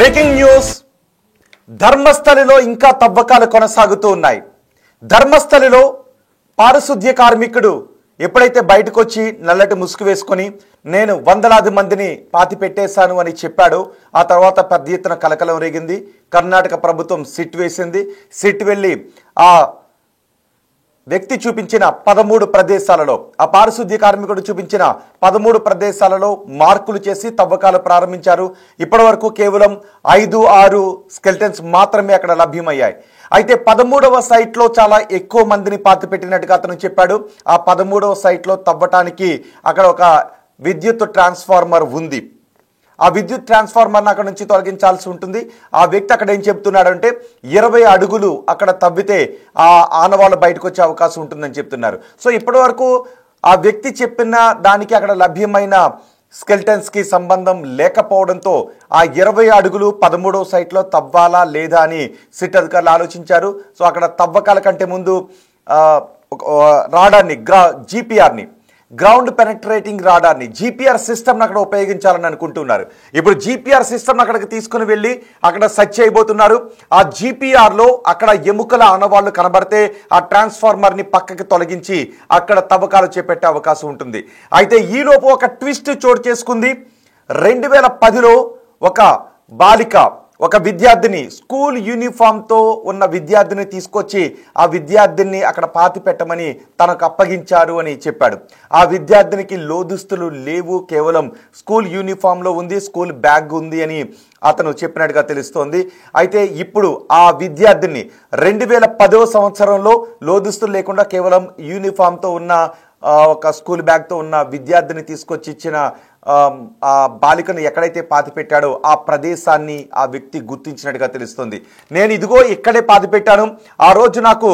Breaking news. ధర్మస్థలిలో ఇంకా తవ్వకాలు కొనసాగుతూ ఉన్నాయి. ధర్మస్థలిలో పారిశుద్ధ్య కార్మికుడు ఎప్పుడైతే బయటకు వచ్చి నల్లటి ముసుగు వేసుకొని నేను వందలాది మందిని పాతి పెట్టేశాను అని చెప్పాడో ఆ తర్వాత పెద్ద ఎత్తున కలకలం రేగింది. కర్ణాటక ప్రభుత్వం సిట్ వేసింది. సిట్ వెళ్ళి ఆ వ్యక్తి చూపించిన 13 ప్రదేశాలలో, ఆ పారిశుద్ధ్య కార్మికుడు చూపించిన 13 ప్రదేశాలలో మార్కులు చేసి తవ్వకాలు ప్రారంభించారు. ఇప్పటి వరకు కేవలం 5-6 స్కెల్టన్స్ మాత్రమే అక్కడ లభ్యమయ్యాయి. అయితే 13వ సైట్లో చాలా ఎక్కువ మందిని పాతి పెట్టినట్టుగా అతను చెప్పాడు. ఆ 13వ సైట్లో తవ్వటానికి అక్కడ ఒక విద్యుత్ ట్రాన్స్ఫార్మర్ ఉంది. ఆ విద్యుత్ ట్రాన్స్ఫార్మర్ని అక్కడ నుంచి తొలగించాల్సి ఉంటుంది. ఆ వ్యక్తి అక్కడ ఏం చెప్తున్నాడంటే 20 అడుగులు అక్కడ తవ్వితే ఆ ఆనవాళ్ళు బయటకు వచ్చే అవకాశం ఉంటుందని చెప్తున్నారు. సో ఇప్పటి వరకు ఆ వ్యక్తి చెప్పిన దానికి అక్కడ లభ్యమైన స్కెల్టన్స్కి సంబంధం లేకపోవడంతో ఆ 20 అడుగులు 13వ సైట్లో తవ్వాలా లేదా అని సిట్ అధికారులు ఆలోచించారు. సో అక్కడ తవ్వకాల కంటే ముందు రాడార్ని జీపీఆర్ని, గ్రౌండ్ పెనట్రేటింగ్ రాడార్ని, జీపీఆర్ సిస్టమ్ని అక్కడ ఉపయోగించాలని అనుకుంటున్నారు. ఇప్పుడు జీపీఆర్ సిస్టమ్ అక్కడికి తీసుకుని వెళ్ళి అక్కడ సెర్చ్ చేయబోతున్నారు. ఆ జీపీఆర్లో అక్కడ ఎముకల ఆనవాళ్లు కనబడితే ఆ ట్రాన్స్ఫార్మర్ని పక్కకి తొలగించి అక్కడ తవ్వకాలు చేపట్టే అవకాశం ఉంటుంది. అయితే ఈలోపు ఒక ట్విస్ట్ చోటు చేసుకుంది. 2010లో ఒక బాలిక, ఒక విద్యార్థిని, స్కూల్ యూనిఫామ్తో ఉన్న విద్యార్థిని తీసుకొచ్చి ఆ విద్యార్థిని అక్కడ పాతి పెట్టమని తనకు అప్పగించారు అని చెప్పాడు. ఆ విద్యార్థినికి లోదుస్తులు లేవు, కేవలం స్కూల్ యూనిఫామ్లో ఉంది, స్కూల్ బ్యాగ్ ఉంది అని అతను చెప్పినట్టుగా తెలుస్తోంది. అయితే ఇప్పుడు ఆ విద్యార్థిని 2010వ సంవత్సరంలో లోదుస్తులు లేకుండా కేవలం యూనిఫామ్తో ఉన్న ఒక స్కూల్ బ్యాగ్తో ఉన్న విద్యార్థిని తీసుకొచ్చి ఇచ్చిన ఆ బాలికను ఎక్కడైతే పాతి పెట్టాడో ఆ ప్రదేశాన్ని ఆ వ్యక్తి గుర్తించినట్టుగా తెలుస్తుంది. నేను ఇదిగో ఇక్కడే పాతి పెట్టాను, ఆ రోజు నాకు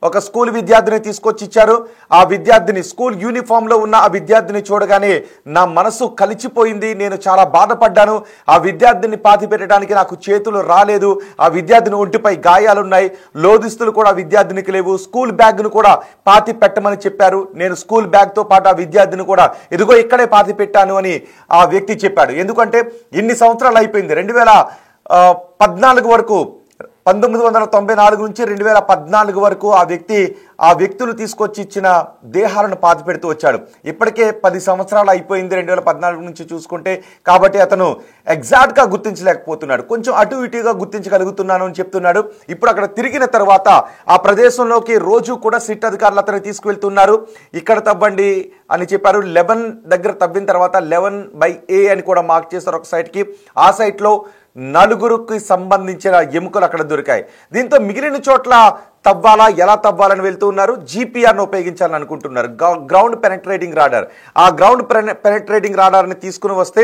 ఒక స్కూల్ విద్యార్థిని తీసుకొచ్చి ఇచ్చారు. ఆ విద్యార్థిని స్కూల్ యూనిఫామ్లో ఉన్న ఆ విద్యార్థిని చూడగానే నా మనసు కలిచిపోయింది, నేను చాలా బాధపడ్డాను. ఆ విద్యార్థిని పాతి పెట్టడానికి నాకు చేతులు రాలేదు. ఆ విద్యార్థిని ఒంటిపై గాయాలున్నాయి, లోదుస్తులు కూడా విద్యార్థినికి లేవు, స్కూల్ బ్యాగ్ను కూడా పాతి పెట్టమని చెప్పారు. నేను స్కూల్ బ్యాగ్తో పాటు ఆ విద్యార్థిని కూడా ఇదిగో ఇక్కడే పాతి పెట్టాను అని ఆ వ్యక్తి చెప్పాడు. ఎందుకంటే ఇన్ని సంవత్సరాలు అయిపోయింది. 2014 వరకు, 1994 నుంచి 2014 వరకు ఆ వ్యక్తులు తీసుకొచ్చి ఇచ్చిన దేహాలను పాతి పెడుతూ వచ్చాడు. ఇప్పటికే 10 సంవత్సరాలు అయిపోయింది 2014 నుంచి చూసుకుంటే. కాబట్టి అతను ఎగ్జాక్ట్గా గుర్తించలేకపోతున్నాడు, కొంచెం అటు ఇటుగా గుర్తించగలుగుతున్నాను అని చెప్తున్నాడు. ఇప్పుడు అక్కడ తిరిగిన తర్వాత ఆ ప్రదేశంలోకి రోజు కూడా సిట్ అధికారులు అతను తీసుకువెళ్తున్నారు. ఇక్కడ తవ్వండి అని చెప్పారు. 11 దగ్గర తవ్విన తర్వాత 11/A అని కూడా మార్క్ చేస్తారు ఒక సైట్కి. ఆ సైట్లో 4కి సంబంధించిన ఎముకలు అక్కడ దొరికాయి. దీంతో మిగిలిన చోట్ల తవ్వాలా, ఎలా తవ్వాలని వెళ్తూ ఉన్నారు. జీపీఆర్ను ఉపయోగించాలని అనుకుంటున్నారు, గ్రౌండ్ పెనట్రేటింగ్ రాడార్. ఆ గ్రౌండ్ పెనట్రేటింగ్ రాడార్ని తీసుకుని వస్తే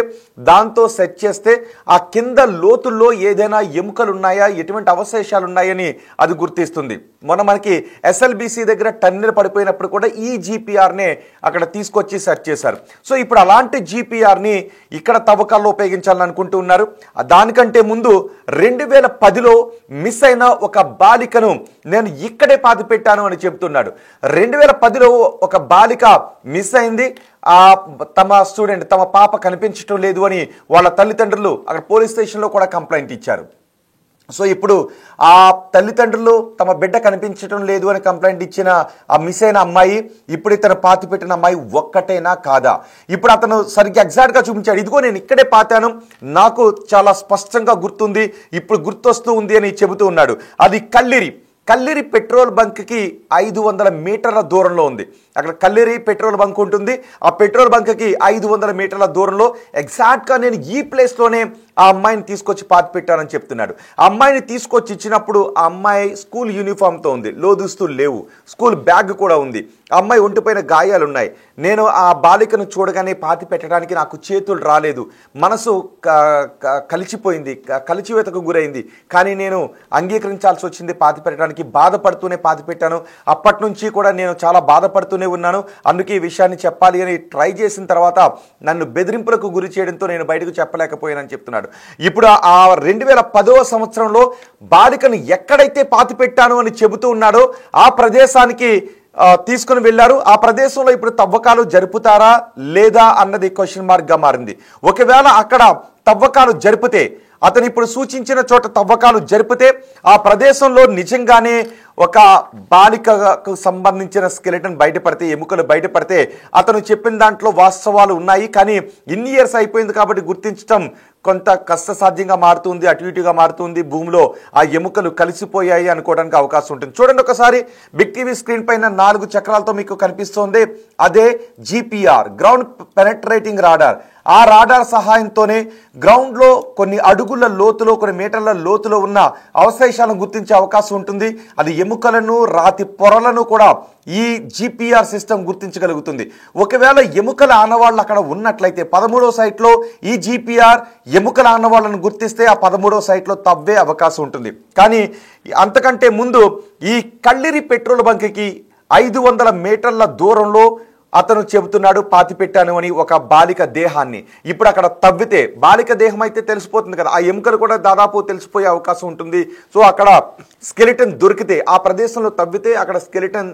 దాంతో సెట్ చేస్తే ఆ కింద లోతుల్లో ఏదైనా ఎముకలు ఉన్నాయా, ఎటువంటి అవశేషాలు ఉన్నాయని అది గుర్తిస్తుంది. మొన్న మనకి SLBC దగ్గర టన్నెల్ పడిపోయినప్పుడు కూడా ఈ జీపీఆర్నే అక్కడ తీసుకొచ్చి సెర్చ్ చేశారు. సో ఇప్పుడు అలాంటి జీపీఆర్ని ఇక్కడ తవ్వకాల్లో ఉపయోగించాలని అనుకుంటూ ఉన్నారు. దానికంటే ముందు 2010లో మిస్ అయిన ఒక బాలికను నేను ఇక్కడే పాతి పెట్టాను అని చెప్తున్నాడు. 2010లో ఒక బాలిక మిస్ అయింది. తమ స్టూడెంట్, తమ పాప కనిపించడం లేదు అని వాళ్ళ తల్లిదండ్రులు అక్కడ పోలీస్ స్టేషన్లో కూడా కంప్లైంట్ ఇచ్చారు. సో ఇప్పుడు ఆ తల్లిదండ్రులు తమ బిడ్డ కనిపించడం లేదు అని కంప్లైంట్ ఇచ్చిన ఆ మిస్ అయిన అమ్మాయి, ఇప్పుడు ఇతను పాతి పెట్టిన అమ్మాయి ఒక్కటేనా కాదా? ఇప్పుడు అతను సరిగ్గా ఎగ్జాక్ట్గా చూపించాడు. ఇదిగో నేను ఇక్కడే పాతాను, నాకు చాలా స్పష్టంగా గుర్తుంది, ఇప్పుడు గుర్తొస్తూ ఉంది అని చెబుతూ ఉన్నాడు. అది కల్లిరి పెట్రోల్ బంక్కి 500 మీటర్ల దూరంలో ఉంది. అక్కడ కల్లిరి పెట్రోల్ బంక్ ఉంటుంది. ఆ పెట్రోల్ బంక్కి 500 మీటర్ల దూరంలో ఎగ్జాక్ట్గా నేను ఈ ప్లేస్లోనే ఆ అమ్మాయిని తీసుకొచ్చి పాతి పెట్టానని చెప్తున్నాడు. ఆ అమ్మాయిని తీసుకొచ్చి ఇచ్చినప్పుడు ఆ అమ్మాయి స్కూల్ యూనిఫామ్తో ఉంది, లోదుస్తులు లేవు, స్కూల్ బ్యాగ్ కూడా ఉంది. ఆ అమ్మాయి ఒంటిపైన గాయాలు ఉన్నాయి. నేను ఆ బాలికను చూడగానే పాతి పెట్టడానికి నాకు చేతులు రాలేదు, మనసు కలిచిపోయింది, కలిచివేతకు గురైంది. కానీ నేను అంగీకరించాల్సి వచ్చింది పాతి పెట్టడానికి. బాధపడుతూనే పాతి పెట్టాను. అప్పటి నుంచి కూడా నేను చాలా బాధపడుతూనే ఉన్నాను. అందుకే ఈ విషయాన్ని చెప్పాలి అని ట్రై చేసిన తర్వాత నన్ను బెదిరింపులకు గురి చేయడంతో నేను బయటకు చెప్పలేకపోయానని చెప్తున్నాడు. ఇప్పుడు ఆ 2010వ సంవత్సరంలో బాలికను ఎక్కడైతే పాతి పెట్టాను అని చెబుతూ ఉన్నాడో ఆ ప్రదేశానికి తీసుకుని వెళ్ళారు. ఆ ప్రదేశంలో ఇప్పుడు తవ్వకాలు జరుపుతారా లేదా అన్నది క్వశ్చన్ మార్క్ గా మారింది. ఒకవేళ అక్కడ తవ్వకాలు జరిపితే అతను ఇప్పుడు సూచించిన చోట తవ్వకాలు జరిపితే ఆ ప్రదేశంలో నిజంగానే ఒక బాలికకు సంబంధించిన స్కెలిటన్ బయటపడితే, ఎముకలు బయటపడితే అతను చెప్పిన దాంట్లో వాస్తవాలు ఉన్నాయి. కానీ ఇన్ని ఇయర్స్ అయిపోయింది కాబట్టి గుర్తించడం కొంత కష్టసాధ్యంగా మారుతుంది, అటు ఇటుగా మారుతుంది. భూమిలో ఆ ఎముకలు కలిసిపోయాయి అనుకోవడానికి అవకాశం ఉంటుంది. చూడండి ఒకసారి బిగ్ టీవీ స్క్రీన్ పైన 4 చక్రాలతో మీకు కనిపిస్తోంది. అదే జీపీఆర్, గ్రౌండ్ పెనట్రేటింగ్ రాడార్. ఆ రాడార్ సహాయంతోనే గ్రౌండ్లో కొన్ని అడుగుల లోతులో, కొన్ని మీటర్ల లోతులో ఉన్న అవశేషాలను గుర్తించే అవకాశం ఉంటుంది. అది ఎముకలను, రాతి పొరలను కూడా ఈ జీపీఆర్ సిస్టమ్ గుర్తించగలుగుతుంది. ఒకవేళ ఎముకల ఆనవాళ్ళు అక్కడ ఉన్నట్లయితే 13వ సైట్లో ఈ జీపీఆర్ ఎముకల ఆనవాళ్ళను గుర్తిస్తే ఆ 13వ సైట్లో తవ్వే అవకాశం ఉంటుంది. కానీ అంతకంటే ముందు ఈ కళ్ళిరి పెట్రోల్ బంక్కి 500 మీటర్ల దూరంలో అతను చెబుతున్నాడు పాతి పెట్టాను అని ఒక బాలిక దేహాన్ని. ఇప్పుడు అక్కడ తవ్వితే బాలిక దేహం అయితే తెలిసిపోతుంది కదా, ఆ ఎముకలు కూడా దాదాపు తెలిసిపోయే అవకాశం ఉంటుంది. సో అక్కడ స్కెలిటన్ దొరికితే, ఆ ప్రదేశంలో తవ్వితే అక్కడ స్కెలిటన్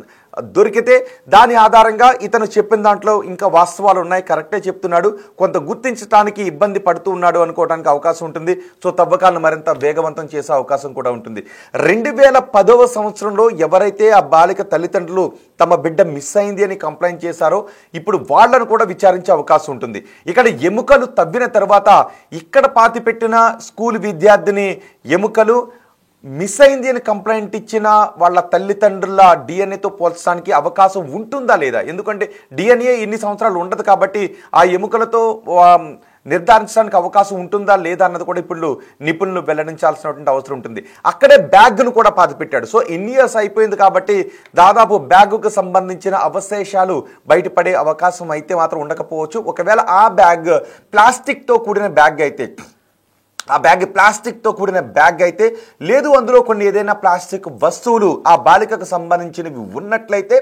దొరికితే దాని ఆధారంగా ఇతను చెప్పిన దాంట్లో ఇంకా వాస్తవాలు ఉన్నాయి, కరెక్టే చెప్తున్నాడు, కొంత గుర్తించడానికి ఇబ్బంది పడుతూ ఉన్నాడు అనుకోవడానికి అవకాశం ఉంటుంది. సో తవ్వకాలను మరింత వేగవంతం చేసే అవకాశం కూడా ఉంటుంది. 2010వ సంవత్సరంలో ఎవరైతే ఆ బాలిక తల్లిదండ్రులు తమ బిడ్డ మిస్ అయింది అని కంప్లైంట్ చేశారో ఇప్పుడు వాళ్ళను కూడా విచారించే అవకాశం ఉంటుంది. ఇక్కడ ఎముకలు తవ్విన తర్వాత ఇక్కడ పాతిపెట్టిన స్కూల్ విద్యార్థిని ఎముకలు మిస్ అయింది అని కంప్లైంట్ ఇచ్చిన వాళ్ళ తల్లిదండ్రుల డిఎన్ఏతో పోల్చడానికి అవకాశం ఉంటుందా లేదా? ఎందుకంటే డిఎన్ఏ ఇన్ని సంవత్సరాలు ఉండదు కాబట్టి ఆ ఎముకలతో నిర్ధారించడానికి అవకాశం ఉంటుందా లేదా అన్నది కూడా ఇప్పుడు నిపుణులు వెల్లడించాల్సినటువంటి అవసరం ఉంటుంది. అక్కడే బ్యాగ్ను కూడా పాతిపెట్టాడు. సో ఇన్ని ఇయర్స్ అయిపోయింది కాబట్టి దాదాపు బ్యాగుకు సంబంధించిన అవశేషాలు బయటపడే అవకాశం అయితే మాత్రం ఉండకపోవచ్చు. ఒకవేళ ఆ బ్యాగ్ ప్లాస్టిక్తో కూడిన బ్యాగ్ అయితే, ఆ బ్యాగ్ ప్లాస్టిక్తో కూడిన బ్యాగ్ అయితే, లేదు అందులో కొన్ని ఏదైనా ప్లాస్టిక్ వస్తువులు ఆ బాలికకు సంబంధించినవి ఉన్నట్లయితే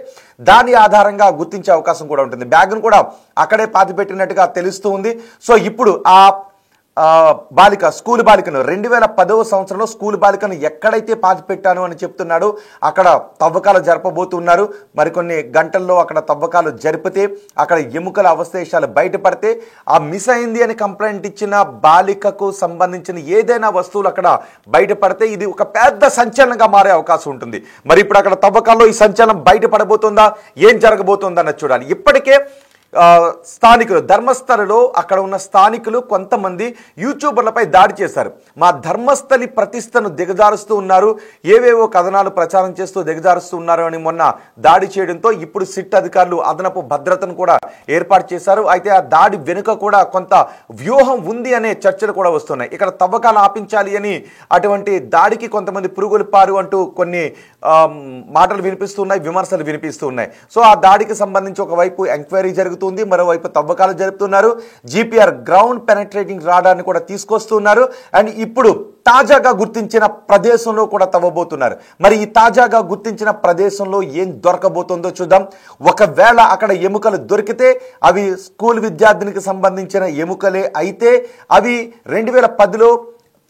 దాని ఆధారంగా గుర్తించే అవకాశం కూడా ఉంటుంది. బ్యాగ్ను కూడా అక్కడే పాతిపెట్టినట్టుగా తెలుస్తూ ఉంది. సో ఇప్పుడు ఆ బాలిక, స్కూల్ బాలికను 2010వ సంవత్సరంలో స్కూల్ బాలికను ఎక్కడైతే పాతిపెట్టాను అని చెప్తున్నాడు అక్కడ తవ్వకాలు జరపబోతున్నారు. మరికొన్ని గంటల్లో అక్కడ తవ్వకాలు జరిపితే అక్కడ ఎముకల అవశేషాలు బయటపడితే ఆ మిస్ అయింది అని కంప్లైంట్ ఇచ్చిన బాలికకు సంబంధించిన ఏదైనా వస్తువులు అక్కడ బయటపడితే ఇది ఒక పెద్ద సంచలనంగా మారే అవకాశం ఉంటుంది. మరి ఇప్పుడు అక్కడ తవ్వకాల్లో ఈ సంచలనం బయటపడబోతుందా, ఏం జరగబోతుందా అన్నది చూడాలి. ఇప్పటికే స్థానికులు, ధర్మస్థలలో అక్కడ ఉన్న స్థానికులు కొంతమంది యూట్యూబర్లపై దాడి చేశారు. మా ధర్మస్థలి ప్రతిష్టను దిగజారుస్తూ ఉన్నారు, ఏవేవో కథనాలు ప్రచారం చేస్తూ దిగజారుస్తూ ఉన్నారు అని మొన్న దాడి చేయడంతో ఇప్పుడు సిట్ అధికారులు అదనపు భద్రతను కూడా ఏర్పాటు చేశారు. అయితే ఆ దాడి వెనుక కూడా కొంత వ్యూహం ఉంది అనే చర్చలు కూడా వస్తున్నాయి. ఇక్కడ తవ్వకాలు ఆపించాలి అని అటువంటి దాడికి కొంతమంది పురుగులిపారు అంటూ కొన్ని మాటలు వినిపిస్తున్నాయి, విమర్శలు వినిపిస్తున్నాయి. సో ఆ దాడికి సంబంధించి ఒకవైపు ఎంక్వైరీ జరుగుతుంది, మరోవైపు తవ్వకాలు జరుపుతున్నారు. జీపీఆర్ గ్రౌండ్ పెనట్రేటింగ్ రాడార్ని కూడా తీసుకొస్తున్నారు. అండ్ ఇప్పుడు తాజాగా గుర్తించిన ప్రదేశంలో కూడా తవ్వబోతున్నారు. మరి ఈ తాజాగా గుర్తించిన ప్రదేశంలో ఏం దొరకబోతుందో చూద్దాం. ఒకవేళ అక్కడ ఎముకలు దొరికితే అవి స్కూల్ విద్యార్థినికి సంబంధించిన ఎముకలే అయితే అవి 2010లో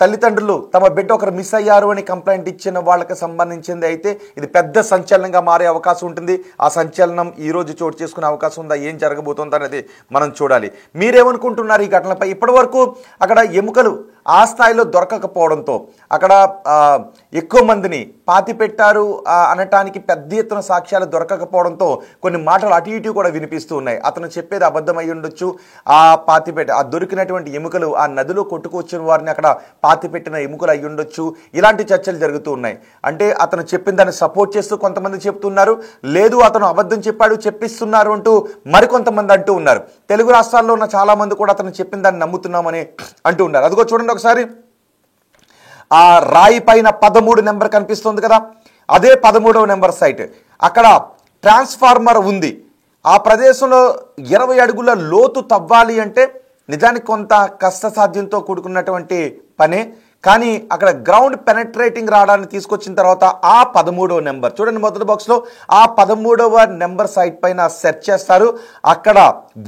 తల్లిదండ్రులు తమ బిడ్డ ఒకరు మిస్ అయ్యారు అని కంప్లైంట్ ఇచ్చిన వాళ్ళకి సంబంధించింది అయితే ఇది పెద్ద సంచలనంగా మారే అవకాశం ఉంటుంది. ఆ సంచలనం ఈరోజు చోటు చేసుకునే అవకాశం ఉందా, ఏం జరగబోతుందో అనేది మనం చూడాలి. మీరేమనుకుంటున్నారు ఈ ఘటనపై? ఇప్పటి వరకు అక్కడ ఎముకలు ఆ స్థాయిలో దొరకకపోవడంతో అక్కడ ఎక్కువ మందిని పాతి పెట్టారు అనటానికి పెద్ద ఎత్తున సాక్ష్యాలు దొరకకపోవడంతో కొన్ని మాటలు అటు ఇటు కూడా వినిపిస్తూ ఉన్నాయి. అతను చెప్పేది అబద్ధం అయి ఉండొచ్చు, ఆ దొరికినటువంటి ఎముకలు ఆ నదిలో కొట్టుకొచ్చిన వారిని అక్కడ పాతిపెట్టిన ఎముకలు అయి ఉండొచ్చు, ఇలాంటి చర్చలు జరుగుతూ ఉన్నాయి. అంటే అతను చెప్పిన దాన్ని సపోర్ట్ చేస్తూ కొంతమంది చెప్తున్నారు, లేదు అతను అబద్ధం చెప్పాడు చెప్పిస్తున్నారు అంటూ మరికొంతమంది అంటూ ఉన్నారు. తెలుగు రాష్ట్రాల్లో ఉన్న చాలా మంది కూడా అతను చెప్పిన దాన్ని నమ్ముతున్నామని అంటూ ఉన్నారు. అదిగో చూడండి ఒకసారి, ఆ రాయి పైన 13 నెంబర్ కనిపిస్తుంది కదా, అదే 13వ నెంబర్ సైట్. అక్కడ ట్రాన్స్ఫార్మర్ ఉంది. ఆ ప్రదేశంలో 20 అడుగుల లోతు తవ్వాలి అంటే నిజానికి కొంత కష్టసాధ్యంతో కూడుకున్నటువంటి పనే. కానీ అక్కడ గ్రౌండ్ పెనట్రేటింగ్ రాడాన్ని తీసుకొచ్చిన తర్వాత ఆ 13వ నెంబర్ చూడండి, మొదటి బాక్స్లో ఆ 13వ నెంబర్ సైట్ పైన సెర్చ్ చేస్తారు. అక్కడ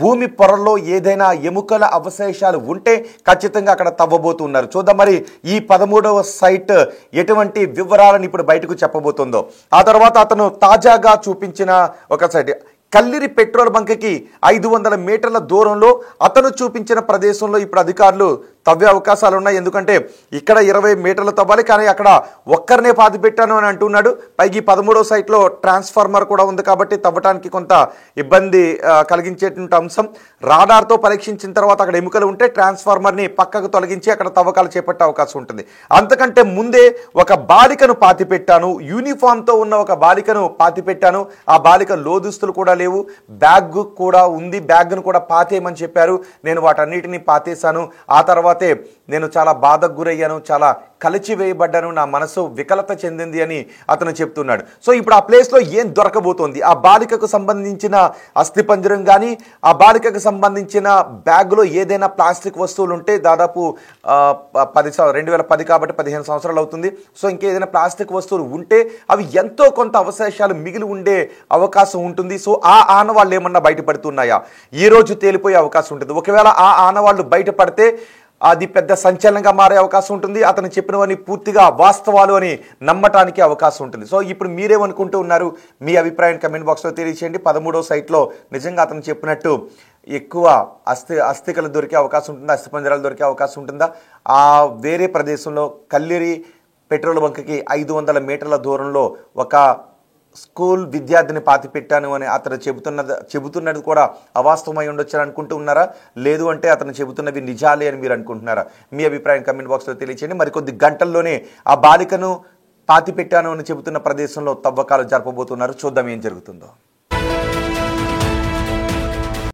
భూమి పొరల్లో ఏదైనా ఎముకల అవశేషాలు ఉంటే ఖచ్చితంగా అక్కడ తవ్వబోతున్నారు. చూద్దాం మరి ఈ 13వ సైట్ ఎటువంటి వివరాలను ఇప్పుడు బయటకు చెప్పబోతుందో. ఆ తర్వాత అతను తాజాగా చూపించిన ఒక సైట్ కల్లిరి పెట్రోల్ బంక్కి 500 మీటర్ల దూరంలో అతను చూపించిన ప్రదేశంలో ఇప్పుడు అధికారులు తవ్వే అవకాశాలు ఉన్నాయి. ఎందుకంటే ఇక్కడ 20 మీటర్లు తవ్వాలి, కానీ అక్కడ ఒక్కరినే పాతి పెట్టాను అని అంటున్నాడు. పైకి 13వ సైట్లో ట్రాన్స్ఫార్మర్ కూడా ఉంది కాబట్టి తవ్వటానికి కొంత ఇబ్బంది కలిగించేటువంటి అంశం. రాడార్తో పరీక్షించిన తర్వాత అక్కడ ఎముకలు ఉంటే ట్రాన్స్ఫార్మర్ని పక్కకు తొలగించి అక్కడ తవ్వకాలు చేపట్టే అవకాశం ఉంటుంది. అంతకంటే ముందే ఒక బాలికను పాతి పెట్టాను, యూనిఫామ్తో ఉన్న ఒక బాలికను పాతి పెట్టాను. ఆ బాలిక లోదుస్తులు కూడా లేవు, బ్యాగ్ కూడా ఉంది, బ్యాగ్ను కూడా పాతేయమని చెప్పారు. నేను వాటన్నిటిని పాతేశాను. ఆ తర్వాతే నేను చాలా బాధకు గురయ్యాను, చాలా కలిచివేయబడ్డాను, నా మనసు వికలత చెందింది అని అతను చెప్తున్నాడు. సో ఇప్పుడు ఆ ప్లేస్లో ఏం దొరకబోతోంది? ఆ బాలికకు సంబంధించిన అస్థిపంజరం కానీ, ఆ బాలికకు సంబంధించిన బ్యాగ్లో ఏదైనా ప్లాస్టిక్ వస్తువులు ఉంటే దాదాపు 2010 కాబట్టి 15 సంవత్సరాలు అవుతుంది. సో ఇంకేదైనా ప్లాస్టిక్ వస్తువులు ఉంటే అవి ఎంతో కొంత అవశేషాలు మిగిలి ఉండే అవకాశం ఉంటుంది. సో ఆ ఆనవాళ్ళు ఏమన్నా బయటపడుతున్నాయా? ఈ రోజు తేలిపోయే అవకాశం ఉంటుంది. ఒకవేళ ఆ ఆనవాళ్ళు బయటపడితే అది పెద్ద సంచలనంగా మారే అవకాశం ఉంటుంది. అతను చెప్పినవన్నీ పూర్తిగా వాస్తవాలు అని నమ్మటానికి అవకాశం ఉంటుంది. సో ఇప్పుడు మీరేమనుకుంటూ ఉన్నారు? మీ అభిప్రాయం కమెంట్ బాక్స్లో తెలియచేయండి. 13వ సైట్లో నిజంగా అతను చెప్పినట్టు ఎక్కువ అస్థికలు దొరికే అవకాశం ఉంటుందా? అస్థిపంజరాలు దొరికే అవకాశం ఉంటుందా? ఆ వేరే ప్రదేశంలో కల్లిరి పెట్రోల్ బంక్కి 500 మీటర్ల దూరంలో ఒక స్కూల్ విద్యార్థిని పాతి పెట్టాను అని అతను చెబుతున్నది కూడా అవాస్తవమై ఉండొచ్చు అని అనుకుంటూ ఉన్నారా? లేదు అంటే అతను చెబుతున్నవి నిజాలే అని మీరు అనుకుంటున్నారా? మీ అభిప్రాయం కమెంట్ బాక్స్లో తెలియచేయండి. మరికొద్ది గంటల్లోనే ఆ బాలికను పాతి పెట్టాను అని చెబుతున్న ప్రదేశంలో తవ్వకాలు జరపబోతున్నారు. చూద్దాం ఏం జరుగుతుందో.